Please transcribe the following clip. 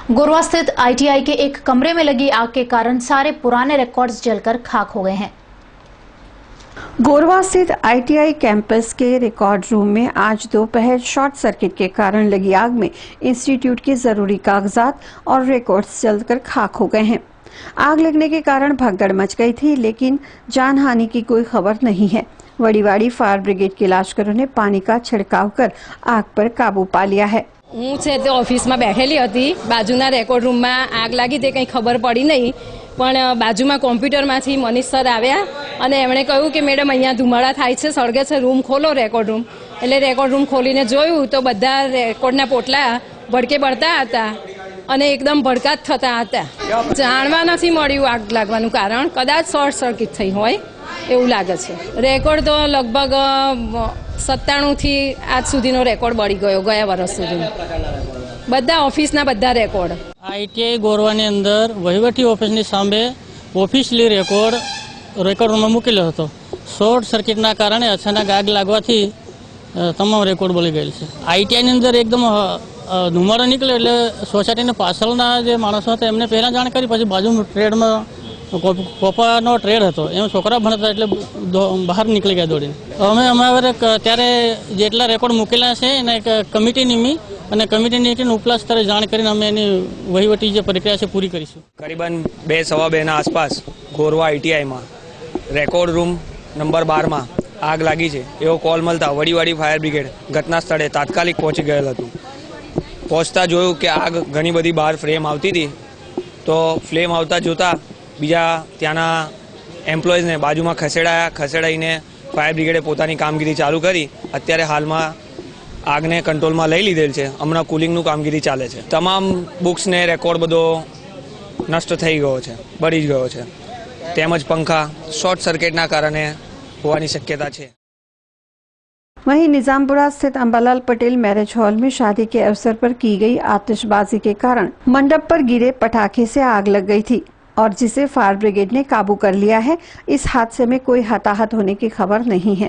गोरवा स्थित आईटीआई के एक कमरे में लगी आग के कारण सारे पुराने रिकॉर्ड्स जलकर खाक हो गए हैं। गोरवा स्थित आईटीआई कैंपस के रिकॉर्ड रूम में आज दोपहर शॉर्ट सर्किट के कारण लगी आग में इंस्टीट्यूट के जरूरी कागजात और रिकॉर्ड्स जलकर खाक हो गए हैं। आग लगने के कारण भगदड़ मच गई थी, लेकिन जानहानि की कोई खबर नहीं है। वड़ीवाड़ी फायर ब्रिगेड के लाश्करों ने पानी का छिड़काव कर आग पर काबू पा लिया है। हूँ छे ते ऑफिस में बैठेली हती, बाजूना रेकॉर्ड रूम में आग लगी ते कई खबर पड़ी नहीं, पण बाजूमां कोम्प्यूटरमांथी मनीष सर आव्या अने एमणे कह्युं के मैडम अहींया धुमाड़ा थाय छे, सळगे छे, रूम खोलो रेकॉर्ड रूम। एटले रेकॉर्ड रूम खोलीने जोयुं तो बधा रेकॉर्डना पोटला भड़के बळता हता अने एकदम भड़काट थता हता। जाणवा नथी मळ्युं आग लागवानुं कारण, कदाच शॉर्ट सर्किट थई होय एवुं लागे छे। रेकॉर्ड तो लगभग 97 થી આજ સુધીનો રેકોર્ડ બળી ગયો, ગયા વર્ષ સુધીનો બધા ઓફિસના બધા રેકોર્ડ। આઈટીઆઈ ગોરવાની અંદર વહીવટી ઓફિસની સામે ઓફિશિયલી રેકોર્ડ રૂમમાં મૂકેલો હતો। શોર્ટ સર્કિટના કારણે અચાનક આગ લાગવાથી તમામ રેકોર્ડ બળી ગયેલ છે। આઈટીઆઈની અંદર એકદમ ધુમાડો નીકળ્યો એટલે સોસાયટીના પાછળના જે માણસો હતા એમને પહેલાં જાણ કરી, પછી બાજુ ટ્રેડમાં કોપાનો ટ્રેડ હતો, એમ છોકરા ભણતા એટલે બહાર નીકળી ગયા દોડીને। અમે અમારે ત્યારે જેટલા રેકોર્ડ મૂકેલા છે એને એક કમિટી નિમી અને કમિટીની ઉપલા સ્તરે જાણ કરીને અમે એની વહીવટી જે પ્રક્રિયા છે પૂરી કરીશું। કરીબન 2-2:15 આસપાસ ગોરવા આઈટીઆઈમાં રેકોર્ડ રૂમ નંબર 12માં આગ લાગી છે એવો કોલ મળતા વડીવાડી ફાયર બ્રિગેડ ઘટના સ્થળે તાત્કાલિક પહોંચી ગયેલ હતું। પહોંચતા જોયું કે આગ ઘણી બધી બહાર ફ્લેમ આવતી હતી, તો ફ્લેમ આવતા જોતા બીજા ત્યાંના એમ્પ્લોઈઝને બાજુમાં ખસેડાઈને ફાયર બ્રિગેડે પોતાની કામગીરી ચાલુ કરી અત્યારે હાલમાં આગને કંટ્રોલમાં લઈ લીધેલ છે। હમણાં કુલિંગનું કામગીરી ચાલે છે। તમામ બુક્સ ને રેકોર્ડ બધો નષ્ટ થઈ ગયો છે, બળી જ ગયો છે, તેમજ પંખા શોર્ટ સર્કિટના કારણે હોવાની શક્યતા છે। वहीं निजामपुरा स्थित अंबालाल पटेल मैरिज हॉल में शादी के अवसर पर की गई आतिशबाजी के कारण मंडप पर गिरे पटाखे से आग लग गई थी और जिसे फायर ब्रिगेड ने काबू कर लिया है। इस हादसे में कोई हताहत होने की खबर नहीं है।